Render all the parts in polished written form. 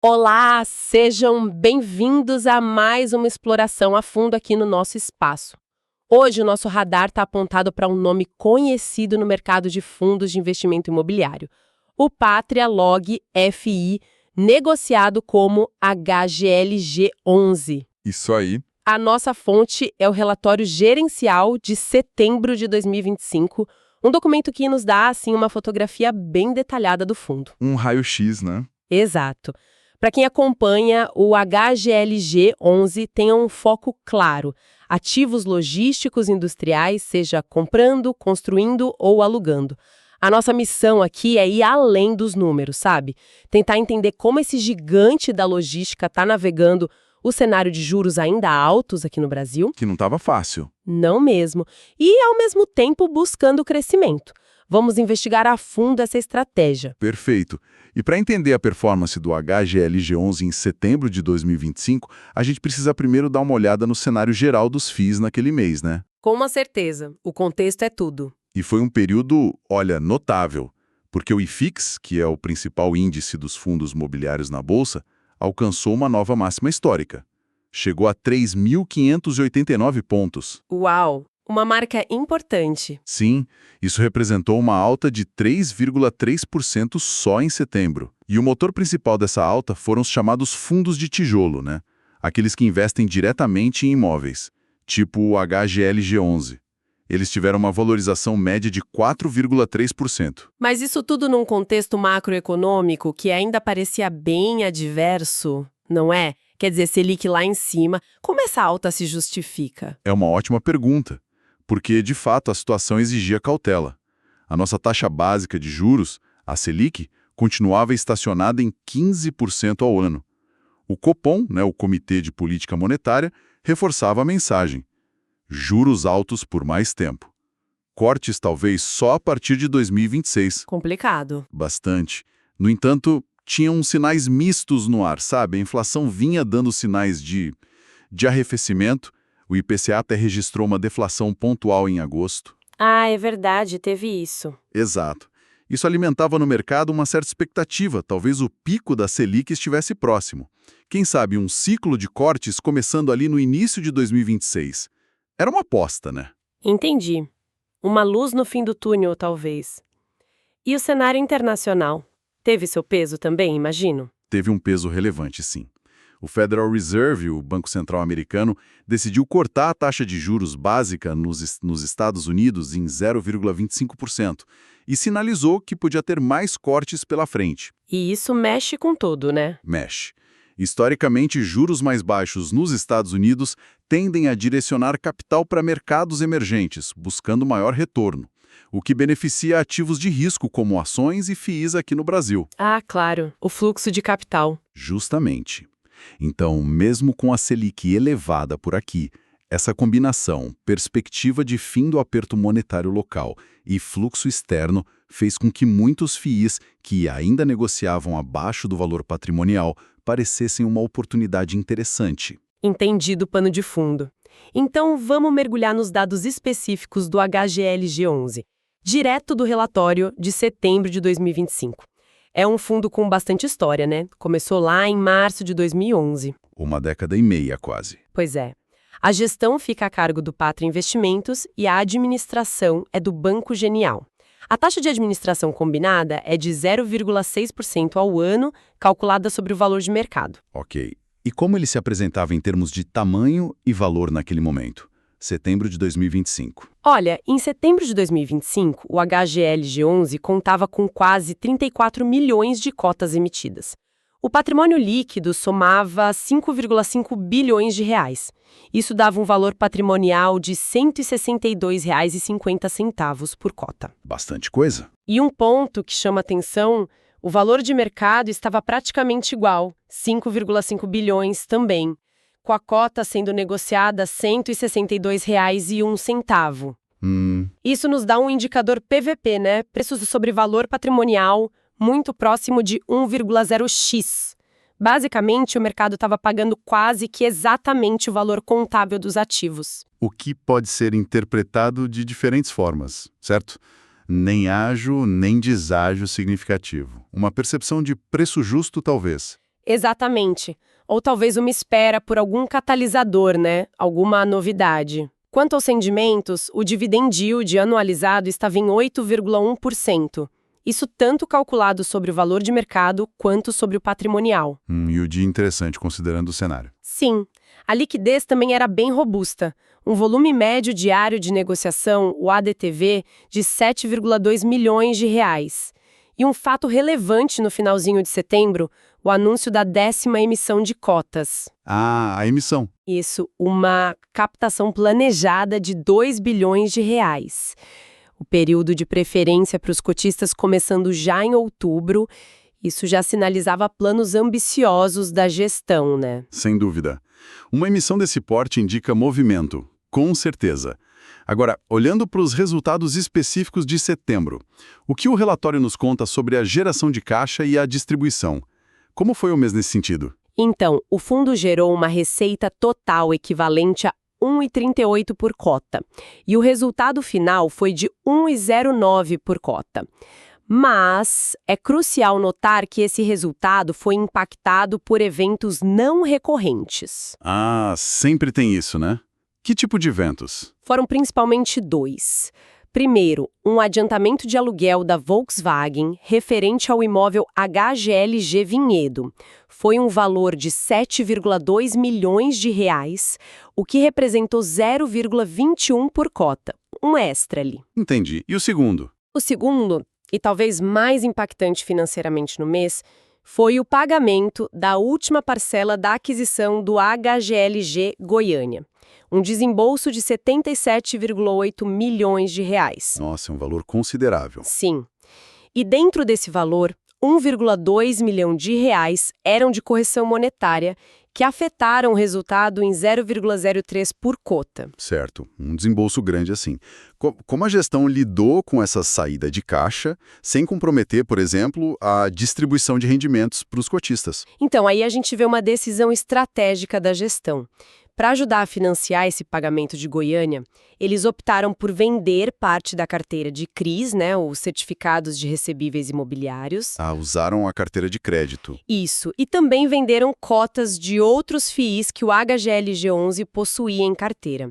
Olá, sejam bem-vindos a mais uma exploração a fundo aqui no nosso espaço. Hoje o nosso radar está apontado para um nome conhecido no mercado de fundos de investimento imobiliário, o Pátria Log FI, negociado como HGLG11. Isso aí. A nossa fonte é o relatório gerencial de setembro de 2025, um documento que nos dá, assim, uma fotografia bem detalhada do fundo. Um raio-x, né? Exato. Para quem acompanha, o HGLG11 tem um foco claro: ativos logísticos industriais, seja comprando, construindo ou alugando. A nossa missão aqui é ir além dos números, sabe? Tentar entender como esse gigante da logística está navegando o cenário de juros ainda altos aqui no Brasil. Que não estava fácil. Não mesmo. E, ao mesmo tempo, buscando crescimento. Vamos investigar a fundo essa estratégia. Perfeito. E para entender a performance do HGLG11 em setembro de 2025, a gente precisa primeiro dar uma olhada no cenário geral dos FIIs naquele mês, né? Com uma certeza, o contexto é tudo. E foi um período, olha, notável, porque o IFIX, que é o principal índice dos fundos mobiliários na Bolsa, alcançou uma nova máxima histórica. Chegou a 3.589 pontos. Uau! Uma marca importante. Sim, isso representou uma alta de 3,3% só em setembro. E o motor principal dessa alta foram os chamados fundos de tijolo, né? Aqueles que investem diretamente em imóveis, tipo o HGLG11. Eles tiveram uma valorização média de 4,3%. Mas isso tudo num contexto macroeconômico que ainda parecia bem adverso, não é? Quer dizer, Selic lá em cima, como essa alta se justifica? É uma ótima pergunta, porque, de fato, a situação exigia cautela. A nossa taxa básica de juros, a Selic, continuava estacionada em 15% ao ano. O Copom, o Comitê de Política Monetária, reforçava a mensagem: juros altos por mais tempo. Cortes talvez só a partir de 2026. Complicado. Bastante. No entanto, tinham sinais mistos no ar, sabe? A inflação vinha dando sinais de arrefecimento. O IPCA até registrou uma deflação pontual em agosto. Ah, é verdade, teve isso. Exato. Isso alimentava no mercado uma certa expectativa, talvez o pico da Selic estivesse próximo. Quem sabe um ciclo de cortes começando ali no início de 2026. Era uma aposta, né? Entendi. Uma luz no fim do túnel, talvez. E o cenário internacional? Teve seu peso também, imagino? Teve um peso relevante, sim. O Federal Reserve, o Banco Central americano, decidiu cortar a taxa de juros básica nos Estados Unidos em 0,25% e sinalizou que podia ter mais cortes pela frente. E isso mexe com tudo, né? Mexe. Historicamente, juros mais baixos nos Estados Unidos tendem a direcionar capital para mercados emergentes, buscando maior retorno, o que beneficia ativos de risco como ações e FIIs aqui no Brasil. Ah, claro, o fluxo de capital. Justamente. Então, mesmo com a Selic elevada por aqui, essa combinação, perspectiva de fim do aperto monetário local e fluxo externo, fez com que muitos FIIs, que ainda negociavam abaixo do valor patrimonial, parecessem uma oportunidade interessante. Entendido o pano de fundo. Então, vamos mergulhar nos dados específicos do HGLG11, direto do relatório de setembro de 2025. É um fundo com bastante história, né? Começou lá em março de 2011. Uma década e meia, quase. Pois é. A gestão fica a cargo do Pátria Investimentos e a administração é do Banco Genial. A taxa de administração combinada é de 0,6% ao ano, calculada sobre o valor de mercado. Ok. E como ele se apresentava em termos de tamanho e valor naquele momento? Setembro de 2025. Olha, em setembro de 2025, o HGLG11 contava com quase 34 milhões de cotas emitidas. O patrimônio líquido somava 5,5 bilhões de reais. Isso dava um valor patrimonial de R$ 162,50 por cota. Bastante coisa. E um ponto que chama atenção, o valor de mercado estava praticamente igual, 5,5 bilhões também, com a cota sendo negociada R$ 162,01. Isso nos dá um indicador PVP, né? Preços sobre valor patrimonial, muito próximo de 1,0x. Basicamente, o mercado estava pagando quase que exatamente o valor contábil dos ativos. O que pode ser interpretado de diferentes formas, certo? Nem ágio, nem deságio significativo. Uma percepção de preço justo, talvez. Exatamente. Ou talvez uma espera por algum catalisador, né? Alguma novidade. Quanto aos rendimentos, o dividend yield anualizado estava em 8,1%. Isso tanto calculado sobre o valor de mercado quanto sobre o patrimonial. E o dia interessante, considerando o cenário. Sim, a liquidez também era bem robusta. Um volume médio diário de negociação, o ADTV, de 7,2 milhões de reais. E um fato relevante no finalzinho de setembro, o anúncio da 10ª emissão de cotas. Ah, a emissão. Isso, uma captação planejada de 2 bilhões de reais. O período de preferência para os cotistas começando já em outubro, isso já sinalizava planos ambiciosos da gestão, né? Sem dúvida. Uma emissão desse porte indica movimento, com certeza. Agora, olhando para os resultados específicos de setembro, o que o relatório nos conta sobre a geração de caixa e a distribuição? Como foi o mês nesse sentido? Então, o fundo gerou uma receita total equivalente a 1,38 por cota. E o resultado final foi de 1,09 por cota. Mas é crucial notar que esse resultado foi impactado por eventos não recorrentes. Ah, sempre tem isso, né? Que tipo de eventos? Foram principalmente 2. Primeiro, um adiantamento de aluguel da Volkswagen referente ao imóvel HGLG Vinhedo. Foi um valor de 7,2 milhões de reais, o que representou 0,21 por cota. Um extra ali. Entendi. E o segundo? O segundo, e talvez mais impactante financeiramente no mês, foi o pagamento da última parcela da aquisição do HGLG Goiânia. Um desembolso de 77,8 milhões de reais. Nossa, é um valor considerável. Sim. E dentro desse valor, 1,2 milhão de reais eram de correção monetária, que afetaram o resultado em 0,03 por cota. Certo, um desembolso grande assim. Como a gestão lidou com essa saída de caixa, sem comprometer, por exemplo, a distribuição de rendimentos para os cotistas? Então, aí a gente vê uma decisão estratégica da gestão. Para ajudar a financiar esse pagamento de Goiânia, eles optaram por vender parte da carteira de CRIs, né, os certificados de recebíveis imobiliários. Ah, usaram a carteira de crédito. Isso, e também venderam cotas de outros FIIs que o HGLG11 possuía em carteira.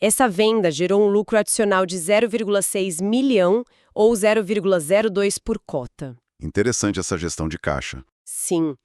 Essa venda gerou um lucro adicional de 0,6 milhão ou 0,02 por cota. Interessante essa gestão de caixa. Sim.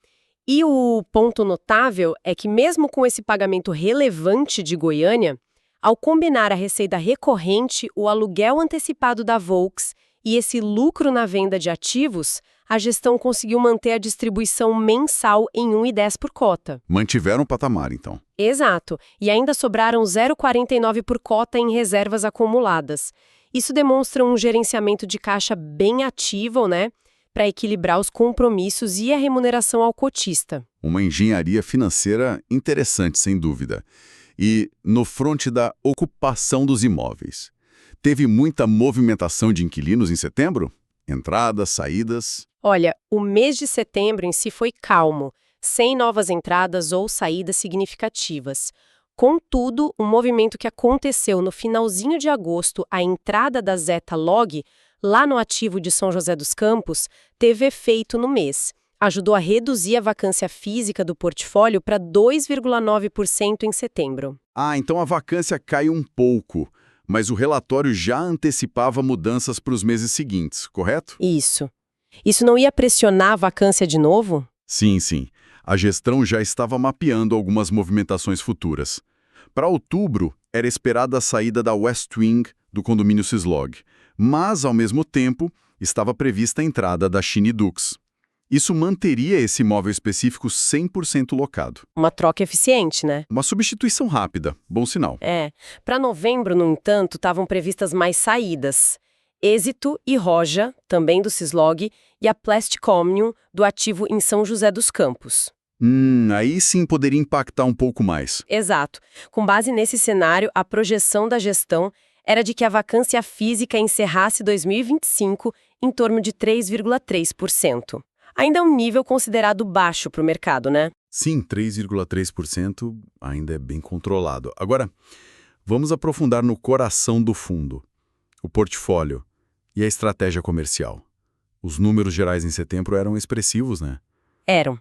E o ponto notável é que mesmo com esse pagamento relevante de Goiânia, ao combinar a receita recorrente, o aluguel antecipado da Volks e esse lucro na venda de ativos, a gestão conseguiu manter a distribuição mensal em 1,10 por cota. Mantiveram o patamar, então. Exato. E ainda sobraram 0,49 por cota em reservas acumuladas. Isso demonstra um gerenciamento de caixa bem ativo, né? Para equilibrar os compromissos e a remuneração ao cotista. Uma engenharia financeira interessante, sem dúvida. E no fronte da ocupação dos imóveis, teve muita movimentação de inquilinos em setembro? Entradas, saídas? Olha, o mês de setembro em si foi calmo, sem novas entradas ou saídas significativas. Contudo, o movimento que aconteceu no finalzinho de agosto, a entrada da Zeta Log, lá no ativo de São José dos Campos, teve efeito no mês. Ajudou a reduzir a vacância física do portfólio para 2,9% em setembro. Ah, então a vacância cai um pouco, mas o relatório já antecipava mudanças para os meses seguintes, correto? Isso. Isso não ia pressionar a vacância de novo? Sim, sim. A gestão já estava mapeando algumas movimentações futuras. Para outubro, era esperada a saída da West Wing do condomínio Cislog, mas, ao mesmo tempo, estava prevista a entrada da Shinidux. Isso manteria esse imóvel específico 100% locado. Uma troca eficiente, né? Uma substituição rápida, bom sinal. Para novembro, no entanto, estavam previstas mais saídas. Êxito e Roja, também do Cislog, e a Plastic Omnium, do ativo em São José dos Campos. Aí sim poderia impactar um pouco mais. Exato. Com base nesse cenário, a projeção da gestão era de que a vacância física encerrasse 2025 em torno de 3,3%. Ainda é um nível considerado baixo para o mercado, né? Sim, 3,3% ainda é bem controlado. Agora, vamos aprofundar no coração do fundo, o portfólio e a estratégia comercial. Os números gerais em setembro eram expressivos, né? Eram.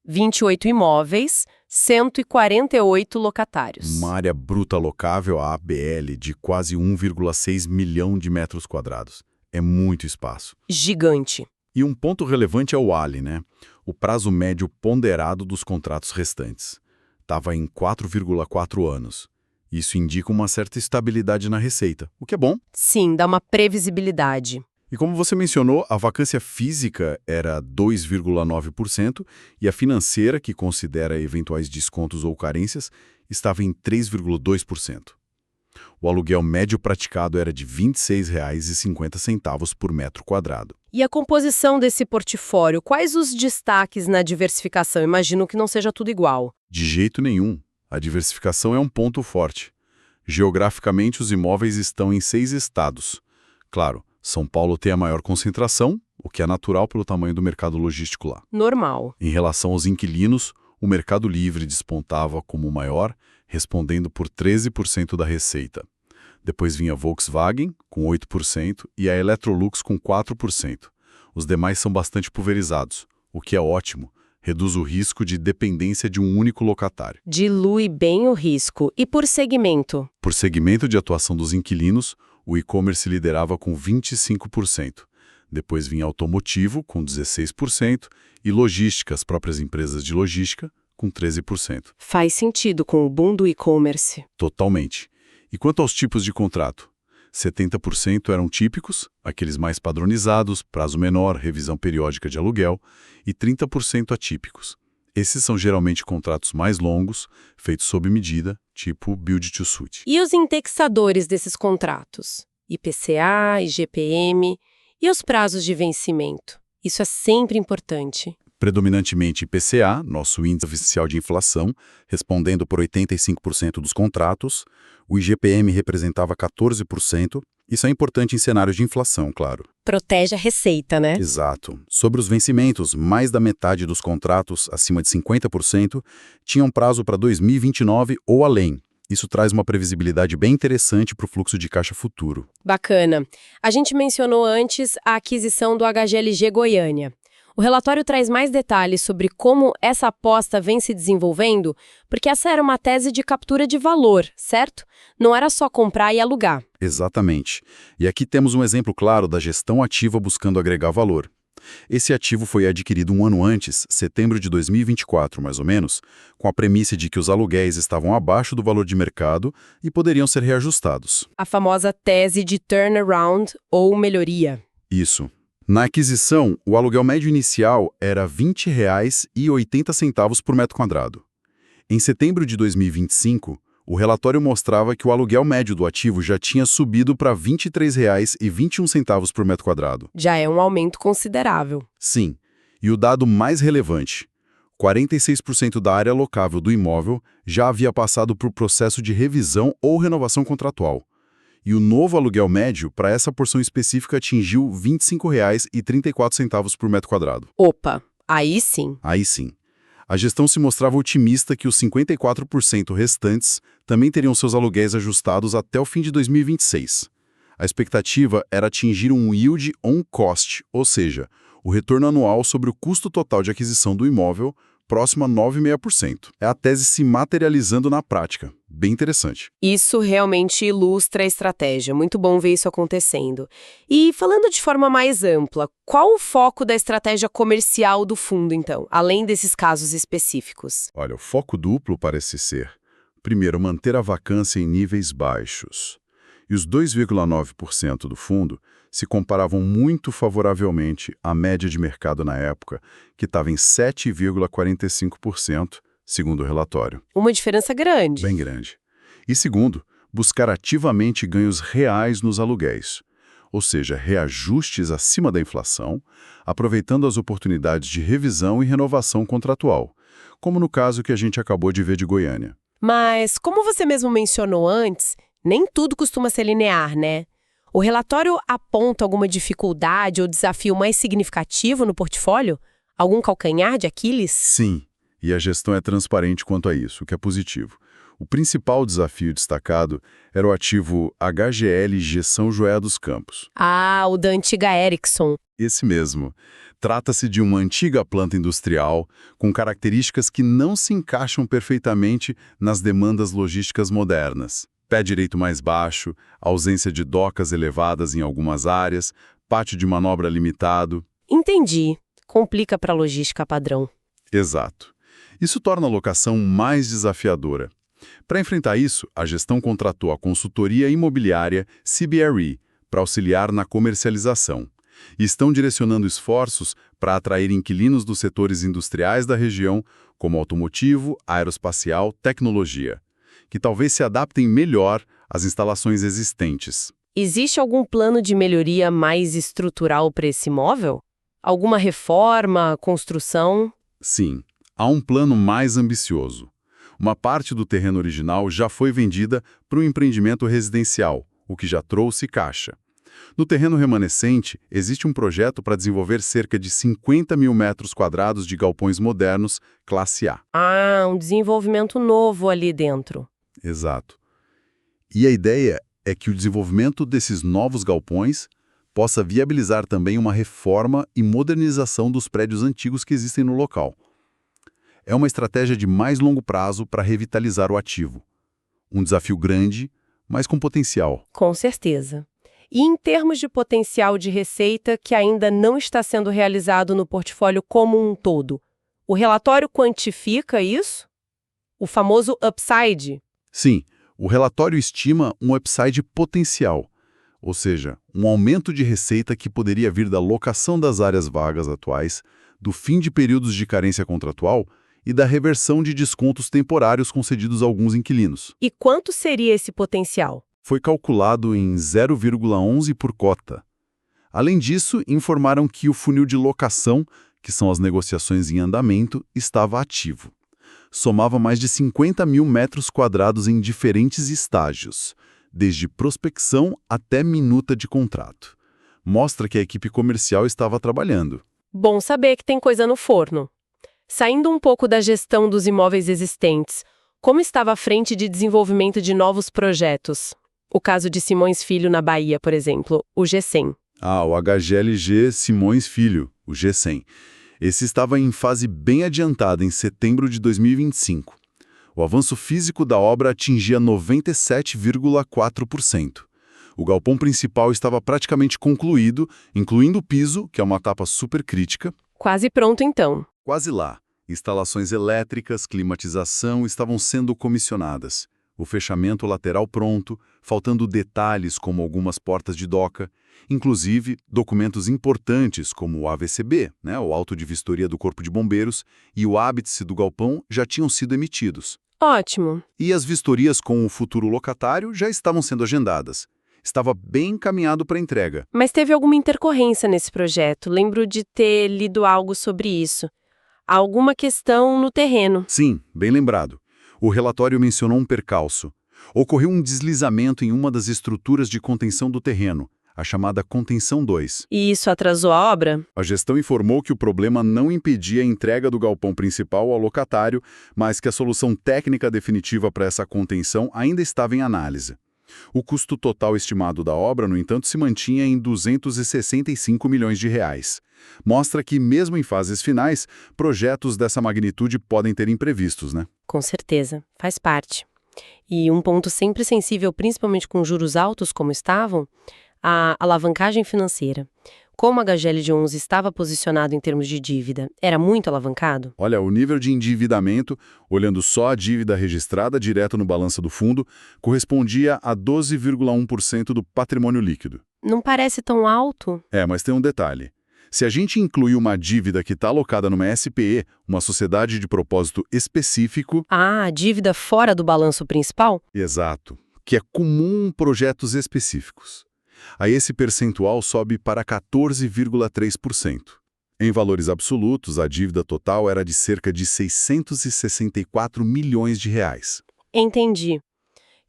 28 imóveis, 148 locatários. Uma área bruta locável, a ABL, de quase 1,6 milhão de metros quadrados. É muito espaço. Gigante. E um ponto relevante é o ALI, né? O prazo médio ponderado dos contratos restantes. Estava em 4,4 anos. Isso indica uma certa estabilidade na receita, o que é bom. Sim, dá uma previsibilidade. E como você mencionou, a vacância física era 2,9% e a financeira, que considera eventuais descontos ou carências, estava em 3,2%. O aluguel médio praticado era de R$ 26,50 por metro quadrado. E a composição desse portfólio? Quais os destaques na diversificação? Imagino que não seja tudo igual. De jeito nenhum. A diversificação é um ponto forte. Geograficamente, os imóveis estão em 6 estados. Claro, São Paulo tem a maior concentração, o que é natural pelo tamanho do mercado logístico lá. Normal. Em relação aos inquilinos, o Mercado Livre despontava como o maior, respondendo por 13% da receita. Depois vinha a Volkswagen, com 8%, e a Electrolux, com 4%. Os demais são bastante pulverizados, o que é ótimo, reduz o risco de dependência de um único locatário. Dilui bem o risco. E por segmento? Por segmento de atuação dos inquilinos, o e-commerce liderava com 25%. Depois vinha automotivo, com 16%, e logística, as próprias empresas de logística, com 13%. Faz sentido com o boom do e-commerce. Totalmente. E quanto aos tipos de contrato? 70% eram típicos, aqueles mais padronizados, prazo menor, revisão periódica de aluguel, e 30% atípicos. Esses são geralmente contratos mais longos, feitos sob medida, tipo build to suit. E os indexadores desses contratos? IPCA, IGPM e os prazos de vencimento? Isso é sempre importante. Predominantemente IPCA, nosso índice oficial de inflação, respondendo por 85% dos contratos. O IGPM representava 14%. Isso é importante em cenários de inflação, claro. Protege a receita, né? Exato. Sobre os vencimentos, mais da metade dos contratos, acima de 50%, tinham prazo para 2029 ou além. Isso traz uma previsibilidade bem interessante para o fluxo de caixa futuro. Bacana. A gente mencionou antes a aquisição do HGLG Goiânia. O relatório traz mais detalhes sobre como essa aposta vem se desenvolvendo, porque essa era uma tese de captura de valor, certo? Não era só comprar e alugar. Exatamente. E aqui temos um exemplo claro da gestão ativa buscando agregar valor. Esse ativo foi adquirido um ano antes, setembro de 2024, mais ou menos, com a premissa de que os aluguéis estavam abaixo do valor de mercado e poderiam ser reajustados. A famosa tese de turnaround ou melhoria. Isso. Na aquisição, o aluguel médio inicial era R$ 20,80 por metro quadrado. Em setembro de 2025, o relatório mostrava que o aluguel médio do ativo já tinha subido para R$ 23,21 por metro quadrado. Já é um aumento considerável. Sim, e o dado mais relevante, 46% da área locável do imóvel já havia passado por processo de revisão ou renovação contratual. E o novo aluguel médio para essa porção específica atingiu R$ 25,34 por metro quadrado. Opa, aí sim. Aí sim. A gestão se mostrava otimista que os 54% restantes também teriam seus aluguéis ajustados até o fim de 2026. A expectativa era atingir um yield on cost, ou seja, o retorno anual sobre o custo total de aquisição do imóvel próximo a 9,5%. É a tese se materializando na prática. Bem interessante. Isso realmente ilustra a estratégia. Muito bom ver isso acontecendo. E falando de forma mais ampla, qual o foco da estratégia comercial do fundo, então, além desses casos específicos? Olha, o foco duplo parece ser, primeiro, manter a vacância em níveis baixos. E os 2,9% do fundo se comparavam muito favoravelmente à média de mercado na época, que estava em 7,45%, segundo o relatório. Uma diferença grande. Bem grande. E segundo, buscar ativamente ganhos reais nos aluguéis, ou seja, reajustes acima da inflação, aproveitando as oportunidades de revisão e renovação contratual, como no caso que a gente acabou de ver de Goiânia. Mas, como você mesmo mencionou antes, nem tudo costuma ser linear, né? O relatório aponta alguma dificuldade ou desafio mais significativo no portfólio? Algum calcanhar de Aquiles? Sim, e a gestão é transparente quanto a isso, o que é positivo. O principal desafio destacado era o ativo HGLG São José dos Campos. Ah, o da antiga Ericsson. Esse mesmo. Trata-se de uma antiga planta industrial com características que não se encaixam perfeitamente nas demandas logísticas modernas. Pé direito mais baixo, ausência de docas elevadas em algumas áreas, pátio de manobra limitado. Entendi. Complica para a logística padrão. Exato. Isso torna a locação mais desafiadora. Para enfrentar isso, a gestão contratou a consultoria imobiliária CBRE para auxiliar na comercialização. E estão direcionando esforços para atrair inquilinos dos setores industriais da região, como automotivo, aeroespacial, tecnologia, que talvez se adaptem melhor às instalações existentes. Existe algum plano de melhoria mais estrutural para esse imóvel? Alguma reforma, construção? Sim, há um plano mais ambicioso. Uma parte do terreno original já foi vendida para um empreendimento residencial, o que já trouxe caixa. No terreno remanescente, existe um projeto para desenvolver cerca de 50 mil metros quadrados de galpões modernos, classe A. Ah, um desenvolvimento novo ali dentro. Exato. E a ideia é que o desenvolvimento desses novos galpões possa viabilizar também uma reforma e modernização dos prédios antigos que existem no local. É uma estratégia de mais longo prazo para revitalizar o ativo. Um desafio grande, mas com potencial. Com certeza. E em termos de potencial de receita que ainda não está sendo realizado no portfólio como um todo, o relatório quantifica isso? O famoso upside? Sim, o relatório estima um upside potencial, ou seja, um aumento de receita que poderia vir da locação das áreas vagas atuais, do fim de períodos de carência contratual e da reversão de descontos temporários concedidos a alguns inquilinos. E quanto seria esse potencial? Foi calculado em 0,11 por cota. Além disso, informaram que o funil de locação, que são as negociações em andamento, estava ativo. Somava mais de 50 mil metros quadrados em diferentes estágios, desde prospecção até minuta de contrato. Mostra que a equipe comercial estava trabalhando. Bom saber que tem coisa no forno. Saindo um pouco da gestão dos imóveis existentes, como estava a frente de desenvolvimento de novos projetos? O caso de Simões Filho na Bahia, por exemplo, o G100. O HGLG Simões Filho, o G100. Esse estava em fase bem adiantada em setembro de 2025. O avanço físico da obra atingia 97,4%. O galpão principal estava praticamente concluído, incluindo o piso, que é uma etapa super crítica. Quase pronto então. Quase lá. Instalações elétricas, climatização estavam sendo comissionadas. O fechamento lateral pronto, faltando detalhes como algumas portas de doca, inclusive documentos importantes como o AVCB, o auto de vistoria do Corpo de Bombeiros, e o ábice do galpão já tinham sido emitidos. Ótimo. E as vistorias com o futuro locatário já estavam sendo agendadas. Estava bem encaminhado para entrega. Mas teve alguma intercorrência nesse projeto? Lembro de ter lido algo sobre isso. Alguma questão no terreno. Sim, bem lembrado. O relatório mencionou um percalço. Ocorreu um deslizamento em uma das estruturas de contenção do terreno, a chamada Contenção 2. E isso atrasou a obra? A gestão informou que o problema não impedia a entrega do galpão principal ao locatário, mas que a solução técnica definitiva para essa contenção ainda estava em análise. O custo total estimado da obra, no entanto, se mantinha em 265 milhões de reais. Mostra que, mesmo em fases finais, projetos dessa magnitude podem ter imprevistos, né? Com certeza, faz parte. E um ponto sempre sensível, principalmente com juros altos como estavam, a alavancagem financeira. Como a HGL11 estava posicionado em termos de dívida, era muito alavancado? Olha, o nível de endividamento, olhando só a dívida registrada direto no balanço do fundo, correspondia a 12,1% do patrimônio líquido. Não parece tão alto? Mas tem um detalhe. Se a gente inclui uma dívida que está alocada numa SPE, uma sociedade de propósito específico... Ah, dívida fora do balanço principal? Exato, que é comum em projetos específicos. Aí esse percentual sobe para 14,3%. Em valores absolutos, a dívida total era de cerca de 664 milhões de reais. Entendi.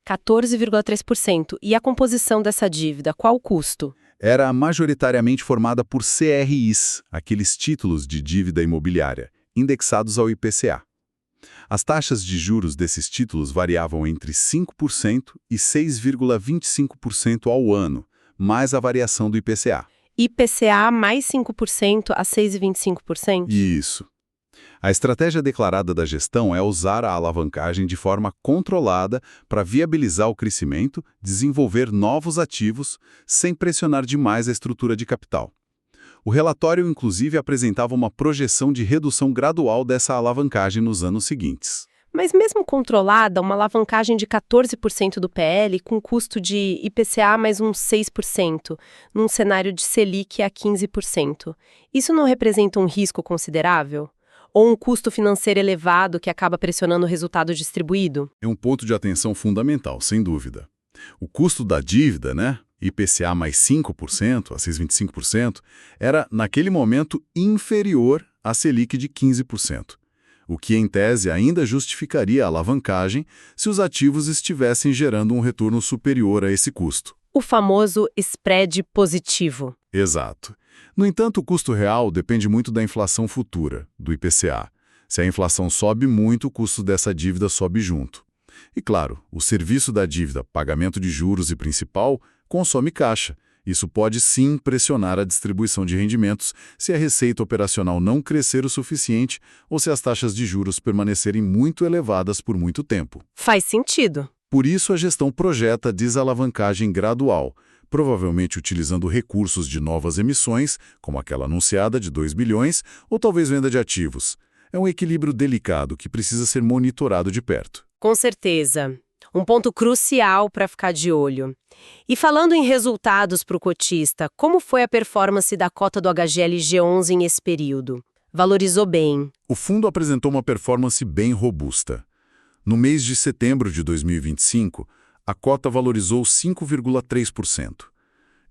14,3%. E a composição dessa dívida, qual o custo? Era majoritariamente formada por CRIs, aqueles títulos de dívida imobiliária, indexados ao IPCA. As taxas de juros desses títulos variavam entre 5% e 6,25% ao ano, mais a variação do IPCA. IPCA mais 5% a 6,25%? Isso. A estratégia declarada da gestão é usar a alavancagem de forma controlada para viabilizar o crescimento, desenvolver novos ativos, sem pressionar demais a estrutura de capital. O relatório, inclusive, apresentava uma projeção de redução gradual dessa alavancagem nos anos seguintes. Mas mesmo controlada, uma alavancagem de 14% do PL com custo de IPCA mais uns 6%, num cenário de Selic a 15%. Isso não representa um risco considerável? Ou um custo financeiro elevado que acaba pressionando o resultado distribuído? É um ponto de atenção fundamental, sem dúvida. O custo da dívida, IPCA mais 5%, a 6,25%, era, naquele momento, inferior à Selic de 15%. O que, em tese, ainda justificaria a alavancagem se os ativos estivessem gerando um retorno superior a esse custo. O famoso spread positivo. Exato. No entanto, o custo real depende muito da inflação futura, do IPCA. Se a inflação sobe muito, o custo dessa dívida sobe junto. E, claro, o serviço da dívida, pagamento de juros e principal, consome caixa. Isso pode sim pressionar a distribuição de rendimentos se a receita operacional não crescer o suficiente ou se as taxas de juros permanecerem muito elevadas por muito tempo. Faz sentido. Por isso, a gestão projeta desalavancagem gradual, provavelmente utilizando recursos de novas emissões, como aquela anunciada de 2 bilhões, ou talvez venda de ativos. É um equilíbrio delicado que precisa ser monitorado de perto. Com certeza. Um ponto crucial para ficar de olho. E falando em resultados para o cotista, como foi a performance da cota do HGLG11 nesse período? Valorizou bem. O fundo apresentou uma performance bem robusta. No mês de setembro de 2025, a cota valorizou 5,3%.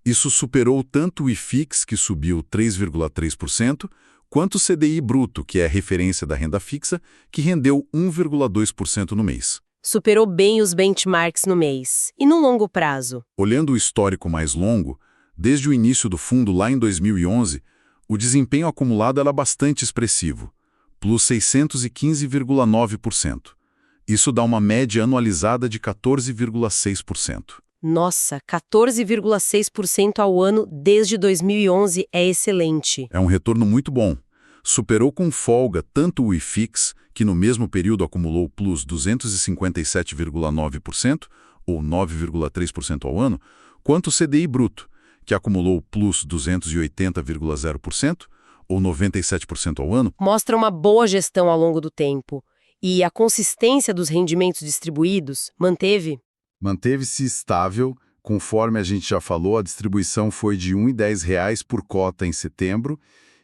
Isso superou tanto o IFIX, que subiu 3,3%, quanto o CDI bruto, que é a referência da renda fixa, que rendeu 1,2% no mês. Superou bem os benchmarks no mês. E no longo prazo? Olhando o histórico mais longo, desde o início do fundo lá em 2011, o desempenho acumulado era bastante expressivo, plus 615,9%. Isso dá uma média anualizada de 14,6%. Nossa, 14,6% ao ano desde 2011 é excelente. É um retorno muito bom. Superou com folga tanto o IFIX, que no mesmo período acumulou plus 257,9%, ou 9,3% ao ano, quanto o CDI bruto, que acumulou plus 280,0%, ou 97% ao ano. Mostra uma boa gestão ao longo do tempo. E a consistência dos rendimentos distribuídos manteve? Manteve-se estável, conforme a gente já falou, a distribuição foi de R$ 1,10 por cota em setembro,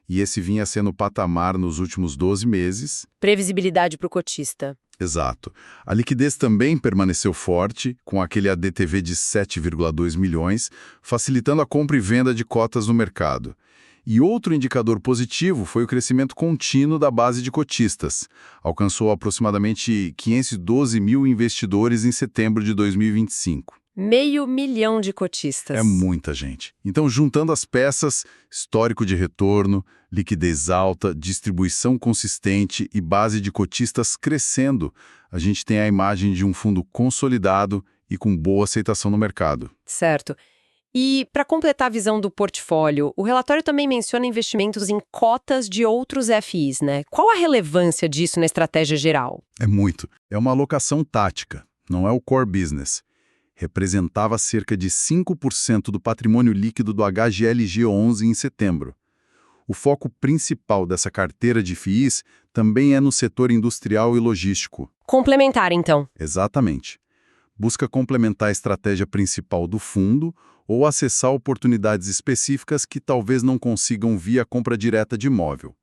e esse vinha sendo o patamar nos últimos 12 meses. Previsibilidade para o cotista. Exato. A liquidez também permaneceu forte, com aquele ADTV de 7,2 milhões, facilitando a compra e venda de cotas no mercado. E outro indicador positivo foi o crescimento contínuo da base de cotistas. Alcançou aproximadamente 512 mil investidores em setembro de 2025. 500 mil de cotistas. É muita gente. Então, juntando as peças, histórico de retorno, liquidez alta, distribuição consistente e base de cotistas crescendo, a gente tem a imagem de um fundo consolidado e com boa aceitação no mercado. Certo. E, para completar a visão do portfólio, o relatório também menciona investimentos em cotas de outros FIs, né? Qual a relevância disso na estratégia geral? É muito. É uma alocação tática, não é o core business. Representava cerca de 5% do patrimônio líquido do HGLG11 em setembro. O foco principal dessa carteira de FIIs também é no setor industrial e logístico. Complementar, então. Exatamente. Busca complementar a estratégia principal do fundo ou acessar oportunidades específicas que talvez não consigam via compra direta de imóvel.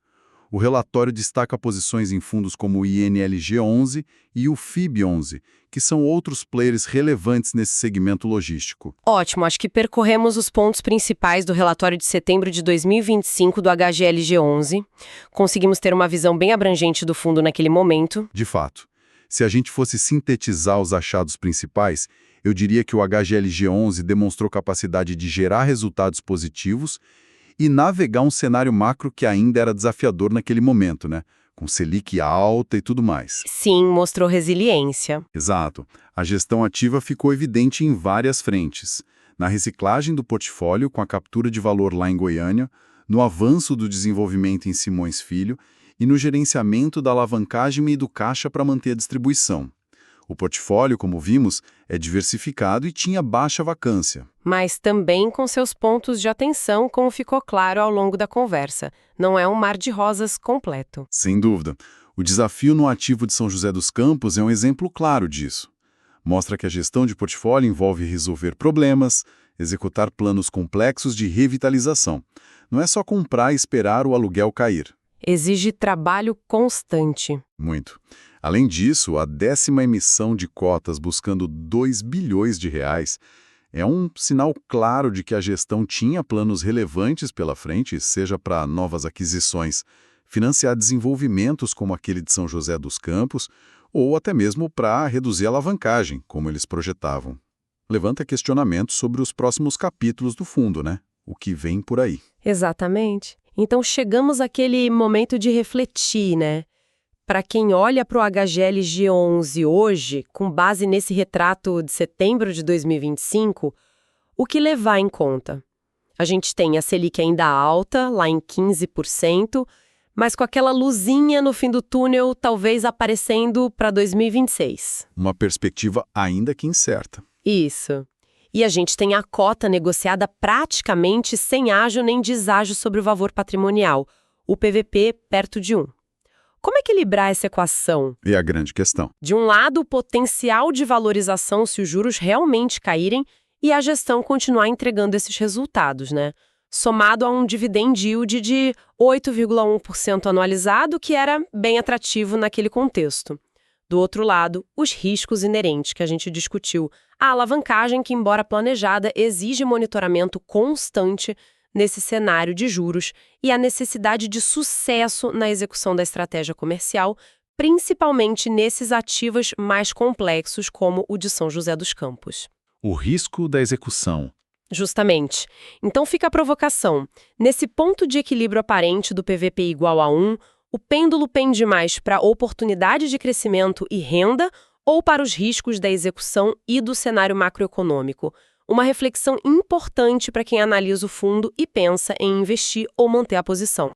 O relatório destaca posições em fundos como o INLG11 e o FIB11, que são outros players relevantes nesse segmento logístico. Ótimo, acho que percorremos os pontos principais do relatório de setembro de 2025 do HGLG11. Conseguimos ter uma visão bem abrangente do fundo naquele momento. De fato, se a gente fosse sintetizar os achados principais, eu diria que o HGLG11 demonstrou capacidade de gerar resultados positivos e navegar um cenário macro que ainda era desafiador naquele momento, com Selic alta e tudo mais. Sim, mostrou resiliência. Exato. A gestão ativa ficou evidente em várias frentes, na reciclagem do portfólio com a captura de valor lá em Goiânia, no avanço do desenvolvimento em Simões Filho e no gerenciamento da alavancagem e do caixa para manter a distribuição. O portfólio, como vimos, é diversificado e tinha baixa vacância. Mas também com seus pontos de atenção, como ficou claro ao longo da conversa. Não é um mar de rosas completo. Sem dúvida. O desafio no ativo de São José dos Campos é um exemplo claro disso. Mostra que a gestão de portfólio envolve resolver problemas, executar planos complexos de revitalização. Não é só comprar e esperar o aluguel cair. Exige trabalho constante. Muito. Além disso, a 10ª emissão de cotas buscando 2 bilhões de reais é um sinal claro de que a gestão tinha planos relevantes pela frente, seja para novas aquisições, financiar desenvolvimentos como aquele de São José dos Campos, ou até mesmo para reduzir a alavancagem, como eles projetavam. Levanta questionamentos sobre os próximos capítulos do fundo, né? O que vem por aí. Exatamente. Então chegamos àquele momento de refletir, né? Para quem olha para o HGLG11 hoje, com base nesse retrato de setembro de 2025, o que levar em conta? A gente tem a Selic ainda alta, lá em 15%, mas com aquela luzinha no fim do túnel, talvez aparecendo para 2026. Uma perspectiva ainda que incerta. Isso. E a gente tem a cota negociada praticamente sem ágio nem deságio sobre o valor patrimonial, o PVP perto de 1. Como equilibrar essa equação? É a grande questão. De um lado, o potencial de valorização se os juros realmente caírem e a gestão continuar entregando esses resultados, né? Somado a um dividend yield de 8,1% anualizado, que era bem atrativo naquele contexto. Do outro lado, os riscos inerentes que a gente discutiu. A alavancagem que, embora planejada, exige monitoramento constante nesse cenário de juros e a necessidade de sucesso na execução da estratégia comercial, principalmente nesses ativos mais complexos como o de São José dos Campos. O risco da execução. Justamente. Então fica a provocação. Nesse ponto de equilíbrio aparente do PVP igual a 1, o pêndulo pende mais para a oportunidade de crescimento e renda ou para os riscos da execução e do cenário macroeconômico? Uma reflexão importante para quem analisa o fundo e pensa em investir ou manter a posição.